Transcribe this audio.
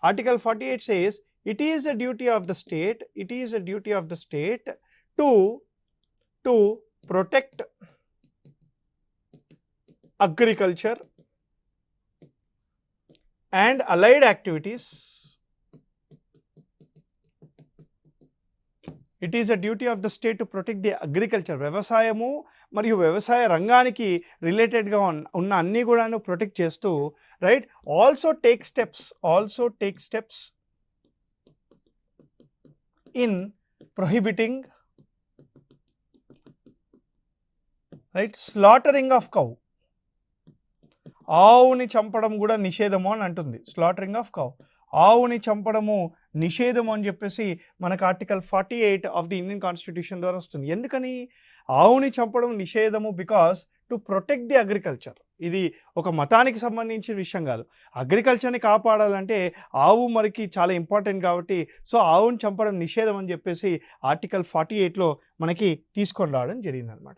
Article 48 says it is a duty of the state, to protect agriculture and allied activities. It is a duty of the state to protect the agriculture. వ్యవసాయము మరియు వ్యవసాయ రంగానికి రిలేటెడ్గా ఉన్న అన్నీ కూడాను protect చేస్తూ, right, also take steps in prohibiting, right, slaughtering of cow. ఆవుని చంపడం కూడా నిషేధము అని అంటుంది. స్లాటరింగ్ ఆఫ్ కౌ, ఆవుని చంపడము నిషేధం అని చెప్పేసి మనకు article 48 of the Indian constitution ద్వారా వస్తుంది. ఎందుకని ఆవుని చంపడం నిషేధము? Because to protect the agriculture. ఇది ఒక మతానికి సంబంధించిన విషయం కాదు. అగ్రికల్చర్ని కాపాడాలంటే ఆవు మనకి చాలా ఇంపార్టెంట్ కాబట్టి సో ఆవుని చంపడం నిషేధం అని చెప్పేసి ఆర్టికల్ 48లో మనకి తీసుకొని రావడం జరిగిందనమాట.